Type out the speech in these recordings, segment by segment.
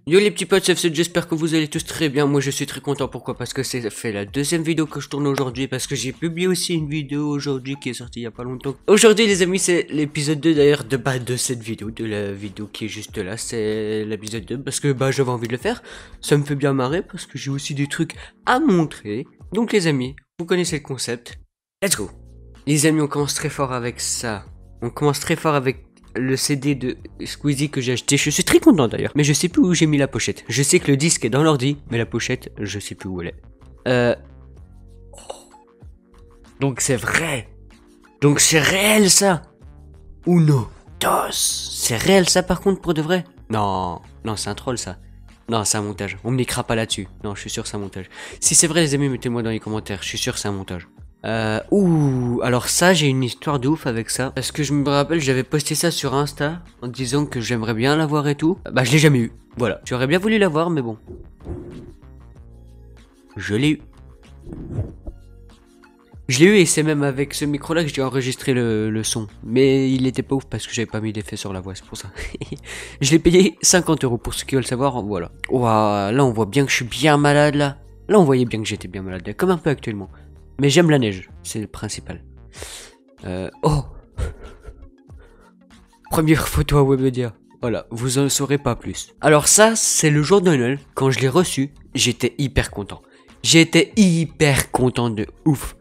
Yo les petits potes, c'est Fsed, j'espère que vous allez tous très bien. Moi je suis très content, pourquoi? Parce que c'est fait la deuxième vidéo que je tourne aujourd'hui. Parce que j'ai publié aussi une vidéo aujourd'hui qui est sortie il y a pas longtemps. Aujourd'hui les amis, c'est l'épisode 2 d'ailleurs de cette vidéo. De la vidéo qui est juste là, c'est l'épisode 2. Parce que j'avais envie de le faire. Ça me fait bien marrer parce que j'ai aussi des trucs à montrer. Donc les amis, vous connaissez le concept. Let's go. Les amis, on commence très fort avec ça. On commence très fort avec le CD de Squeezie que j'ai acheté. Je suis très content d'ailleurs. Mais je sais plus où j'ai mis la pochette. Je sais que le disque est dans l'ordi, mais la pochette, je sais plus où elle est. Donc c'est vrai. Donc c'est réel ça. Uno, dos. C'est réel ça par contre pour de vrai? Non, non c'est un troll ça. Non c'est un montage. On me l'écra pas là-dessus. Non je suis sûr c'est un montage. Si c'est vrai les amis, mettez-moi dans les commentaires. Je suis sûr c'est un montage. Alors ça, j'ai une histoire de ouf avec ça. Parce que je me rappelle, j'avais posté ça sur Insta en disant que j'aimerais bien l'avoir et tout. Je l'ai jamais eu. Voilà. J'aurais bien voulu l'avoir, mais bon. Je l'ai eu. Je l'ai eu et c'est même avec ce micro-là que j'ai enregistré le son. Mais il était pas ouf parce que j'avais pas mis d'effet sur la voix, c'est pour ça. Je l'ai payé 50 € pour ceux qui veulent savoir, voilà. Ouah, là on voit bien que je suis bien malade là. Là on voyait bien que j'étais bien malade, comme un peu actuellement. Mais j'aime la neige, c'est le principal. Première photo à Webedia. Voilà, vous en saurez pas plus. Alors ça, c'est le jour de Noël. Quand je l'ai reçu, j'étais hyper content. J'étais hyper content de ouf.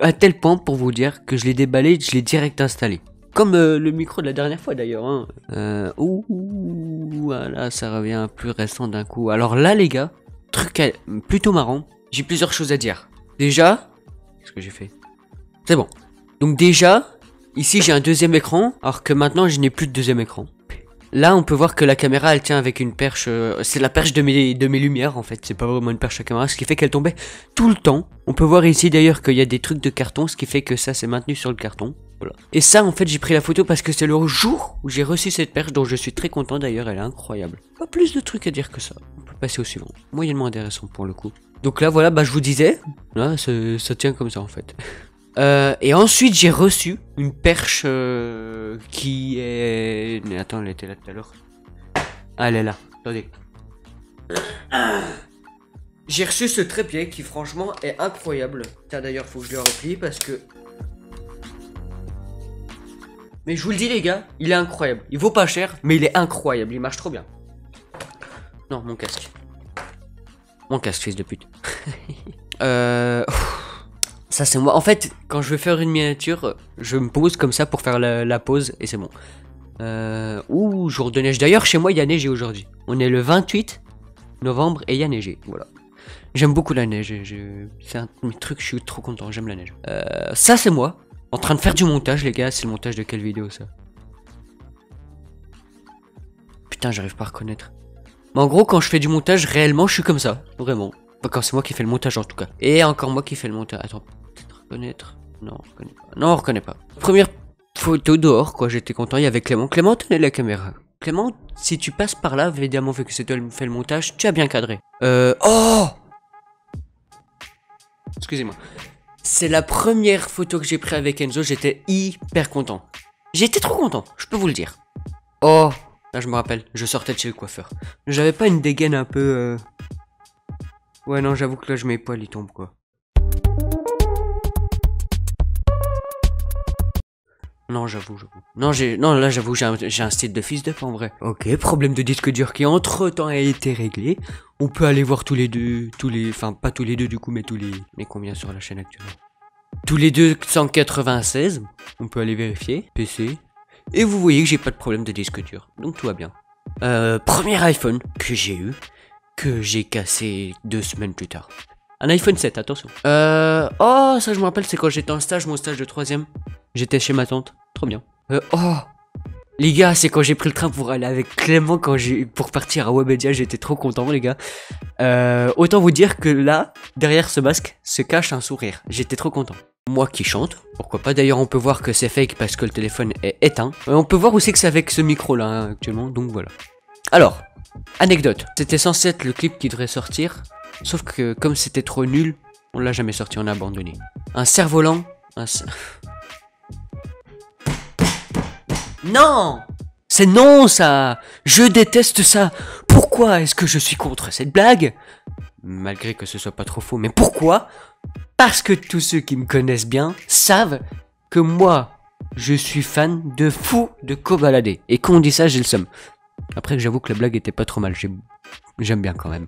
À tel point, pour vous dire, que je l'ai déballé, je l'ai direct installé. Comme le micro de la dernière fois d'ailleurs. Hein. Voilà, ça revient plus récent d'un coup. Alors là, les gars, truc plutôt marrant. J'ai plusieurs choses à dire. Déjà... ce que j'ai fait. C'est bon. Donc déjà, ici j'ai un deuxième écran, alors que maintenant je n'ai plus de deuxième écran. Là on peut voir que la caméra elle tient avec une perche, c'est la perche de mes lumières en fait, c'est pas vraiment une perche à caméra, ce qui fait qu'elle tombait tout le temps. On peut voir ici d'ailleurs qu'il y a des trucs de carton, ce qui fait que ça s'est maintenu sur le carton. Voilà. Et ça en fait j'ai pris la photo parce que c'est le jour où j'ai reçu cette perche dont je suis très content d'ailleurs, elle est incroyable. Pas plus de trucs à dire que ça, on peut passer au suivant. Moyennement intéressant pour le coup. Donc là voilà, je vous disais, là ça tient comme ça en fait. Et ensuite j'ai reçu une perche qui est... Mais attends, elle était là tout à l'heure. Ah elle est là, attendez. J'ai reçu ce trépied qui franchement est incroyable. Tiens d'ailleurs faut que je le replie parce que... Mais je vous le dis les gars, il est incroyable. Il vaut pas cher, mais il est incroyable, il marche trop bien. Non, mon casque. Mon casque, fils de pute. Ça c'est moi. En fait, quand je veux faire une miniature, je me pose comme ça pour faire la pause et c'est bon. Jour de neige. D'ailleurs, chez moi, il y a neigé aujourd'hui. On est le 28 novembre et il y a neigé. Voilà. J'aime beaucoup la neige. C'est un truc, je suis trop content. J'aime la neige. Ça c'est moi. En train de faire du montage, les gars. C'est le montage de quelle vidéo ça? Putain, j'arrive pas à reconnaître. Mais en gros, quand je fais du montage, réellement, je suis comme ça. Vraiment. Quand c'est moi qui fais le montage, en tout cas. Et encore moi qui fais le montage. Attends, peut-être reconnaître. Non, on reconnaît pas. Non, on reconnaît pas. Première photo dehors, quoi. J'étais content. Il y avait Clément. Clément, tenez la caméra. Clément, si tu passes par là, évidemment, vu que c'est toi qui fais le montage, tu as bien cadré. Excusez-moi. C'est la première photo que j'ai prise avec Enzo. J'étais hyper content. J'étais trop content, je peux vous le dire. Oh, là je me rappelle, je sortais de chez le coiffeur. J'avais pas une dégaine un peu... Ouais non, j'avoue que là je mes poils ils tombent quoi. Non j'avoue. Non là j'avoue j'ai un style de fils de en vrai. Ok, problème de disque dur qui entre temps a été réglé. On peut aller voir enfin pas tous les deux du coup mais mais combien sur la chaîne actuelle? Tous les 296, on peut aller vérifier, PC. Et vous voyez que j'ai pas de problème de disque dur, donc tout va bien. Premier iPhone que j'ai eu, que j'ai cassé 2 semaines plus tard. Un iPhone 7, attention. Ça je me rappelle, c'est quand j'étais en stage, mon stage de 3ème. J'étais chez ma tante, trop bien. Les gars, c'est quand j'ai pris le train pour aller avec Clément, pour partir à Webedia, j'étais trop content les gars. Autant vous dire que là, derrière ce masque, se cache un sourire. J'étais trop content. Moi qui chante, pourquoi pas. D'ailleurs on peut voir que c'est fake parce que le téléphone est éteint. On peut voir aussi que c'est avec ce micro là hein, actuellement, donc voilà. Alors, anecdote, c'était censé être le clip qui devrait sortir, sauf que comme c'était trop nul, on l'a jamais sorti, on a abandonné. Un cerf-volant, Non! C'est non ça! Je déteste ça! Pourquoi pourquoi est-ce que je suis contre cette blague? Malgré que ce soit pas trop faux, mais pourquoi? Parce que tous ceux qui me connaissent bien savent que moi, je suis fan de fou de Kobalade. Et quand on dit ça, j'ai le seum. Après que j'avoue que la blague était pas trop mal, j'aime bien quand même.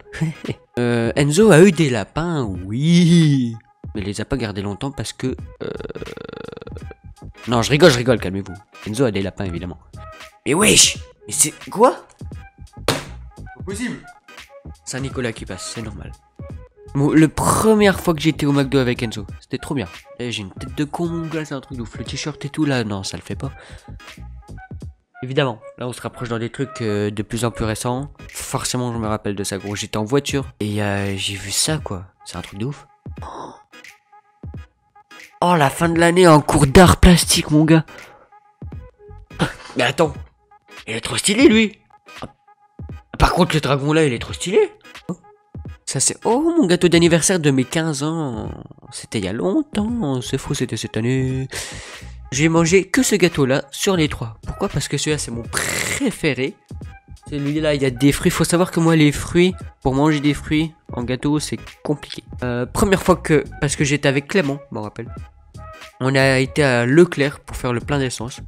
Enzo a eu des lapins, oui. Mais il les a pas gardés longtemps parce que... Non, je rigole, calmez-vous. Enzo a des lapins, évidemment. Mais wesh! Mais c'est... Quoi? Pas possible! Saint-Nicolas qui passe, c'est normal. Bon, la première fois que j'étais au McDo avec Enzo, c'était trop bien. J'ai une tête de con, mon gars, c'est un truc de ouf. Le t-shirt et tout, là, non, ça le fait pas. Évidemment, là, on se rapproche dans des trucs de plus en plus récents. Forcément, je me rappelle de ça, gros. J'étais en voiture et j'ai vu ça, quoi. C'est un truc de ouf. Oh, la fin de l'année en cours d'art plastique, mon gars. Mais attends, il est trop stylé, lui. Par contre, le dragon, là, il est trop stylé. Ça c'est... Oh, mon gâteau d'anniversaire de mes 15 ans. C'était il y a longtemps. C'est faux, c'était cette année. J'ai mangé que ce gâteau-là sur les 3. Pourquoi? Parce que celui-là, c'est mon préféré. Celui-là, il y a des fruits. Faut savoir que moi, les fruits, pour manger des fruits en gâteau, c'est compliqué. Première fois que... Parce que j'étais avec Clément, je m'en rappelle. On a été à Leclerc pour faire le plein d'essence.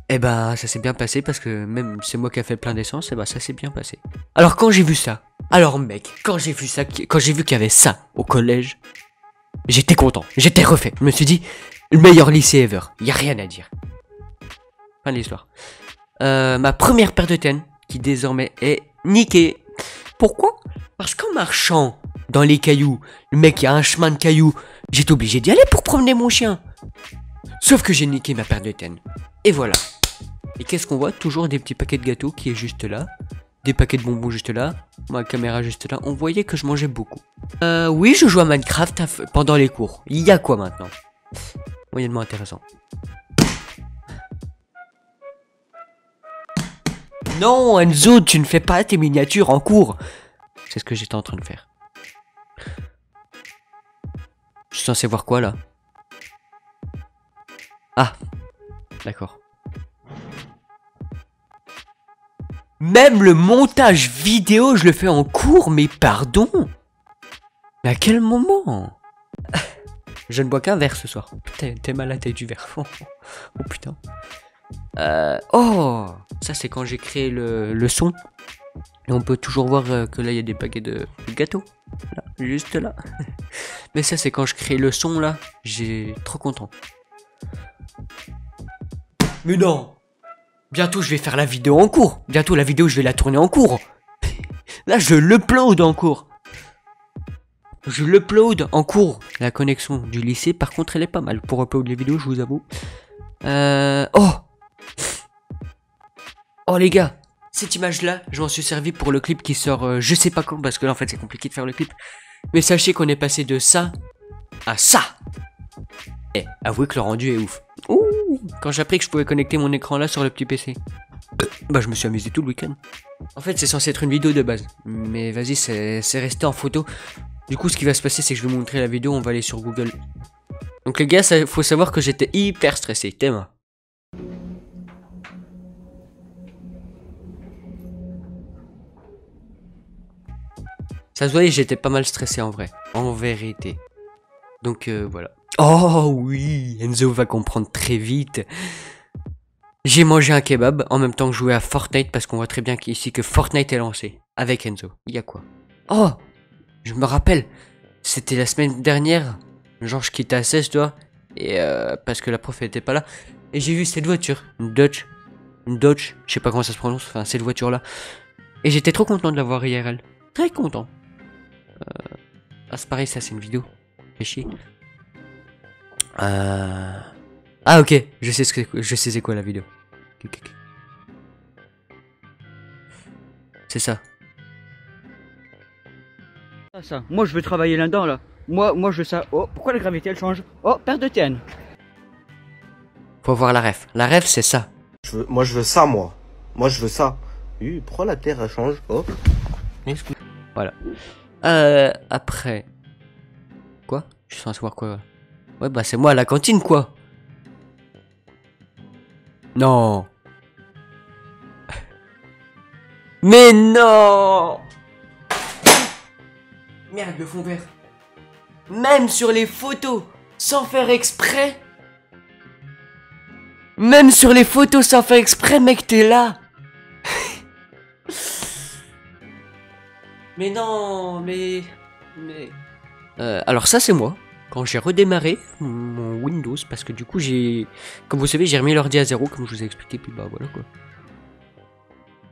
Et bah, ça s'est bien passé parce que même c'est moi qui a fait plein d'essence, et bah, ça s'est bien passé. Alors, quand j'ai vu ça... Alors mec, quand j'ai vu ça, quand j'ai vu qu'il y avait ça au collège, j'étais content, j'étais refait. Je me suis dit, le meilleur lycée ever, y a rien à dire. Fin de l'histoire. Ma première paire de tennes, qui désormais est niquée. Pourquoi? Parce qu'en marchant dans les cailloux, le mec il y a un chemin de cailloux, j'étais obligé d'y aller pour promener mon chien. Sauf que j'ai niqué ma paire de tennes. Et voilà. Et qu'est-ce qu'on voit? Toujours des petits paquets de gâteaux qui est juste là. Des paquets de bonbons juste là, ma caméra juste là, on voyait que je mangeais beaucoup. Oui, je joue à Minecraft pendant les cours. Il y a quoi maintenant? Moyennement intéressant. Non, Enzo, tu ne fais pas tes miniatures en cours. C'est ce que j'étais en train de faire. Je suis censé voir quoi là? Ah, d'accord. Même le montage vidéo, je le fais en cours, mais pardon? Mais à quel moment? Je ne bois qu'un verre ce soir. Putain, t'es mal à la taille du verre. Oh putain. Oh, ça c'est quand j'ai créé le son. Et on peut toujours voir que là il y a des paquets de gâteaux. Là, juste là. Mais ça c'est quand je crée le son là. J'ai trop content. Mais non! Bientôt je vais faire la vidéo en cours. Bientôt la vidéo je vais la tourner en cours. Là je l'upload en cours. Je l'upload en cours. La connexion du lycée par contre elle est pas mal. Pour upload les vidéos je vous avoue. Oh. Oh les gars. Cette image là je m'en suis servi pour le clip qui sort je sais pas quand. Parce que là en fait c'est compliqué de faire le clip. Mais sachez qu'on est passé de ça à ça. Eh, avouez que le rendu est ouf. Ouh. Quand j'ai appris que je pouvais connecter mon écran là sur le petit PC, bah je me suis amusé tout le week-end. En fait c'est censé être une vidéo de base, mais vas-y c'est resté en photo. Du coup ce qui va se passer c'est que je vais vous montrer la vidéo, on va aller sur Google. Donc les gars, faut savoir que j'étais hyper stressé, Théma. Ça se voyait, j'étais pas mal stressé en vrai, en vérité. Donc voilà. Oh oui, Enzo va comprendre très vite. J'ai mangé un kebab en même temps que je jouais à Fortnite parce qu'on voit très bien ici que Fortnite est lancé. Avec Enzo. Il y a quoi? Oh, je me rappelle. C'était la semaine dernière. Genre je quittais à 16 toi. Et parce que la prof elle était pas là. Et j'ai vu cette voiture. Une Dodge. Une Dodge. Je sais pas comment ça se prononce. Enfin cette voiture là. Et j'étais trop content de la voir IRL. Très content. Ah c'est pareil, ça c'est une vidéo. Fais chier. Ah ok, je sais c'est quoi la vidéo. C'est ça. Ça. Moi je veux travailler là-dedans là. Moi je veux ça. Oh, pourquoi la gravité elle change? Oh, paire de tiennes. Faut voir la ref. La ref c'est ça. Moi je veux ça moi. Moi je veux ça. Pourquoi la terre elle change? Oh. Voilà. Après. Quoi? Je suis censé voir quoi? Ouais bah c'est moi à la cantine quoi. Non. Mais non! Merde, le fond vert. Même sur les photos, sans faire exprès. Même sur les photos, sans faire exprès, mec, t'es là. Mais non, mais... alors ça, c'est moi. Quand j'ai redémarré mon Windows, parce que du coup, comme vous savez, j'ai remis l'ordi à 0, comme je vous ai expliqué, puis bah voilà quoi.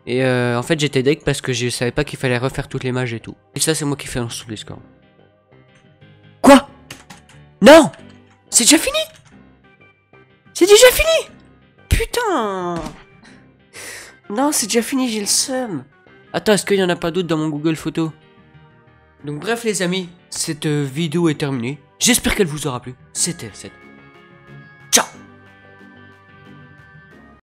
Et en fait, j'étais deg parce que je savais pas qu'il fallait refaire toutes les mages et tout. Et ça, c'est moi qui fais un sous les scores. Quoi? Non! C'est déjà fini? C'est déjà fini? Putain! Non, c'est déjà fini, j'ai le seum. Attends, est-ce qu'il y en a pas d'autres dans mon Google Photos? Donc bref les amis, cette vidéo est terminée. J'espère qu'elle vous aura plu. C'était cette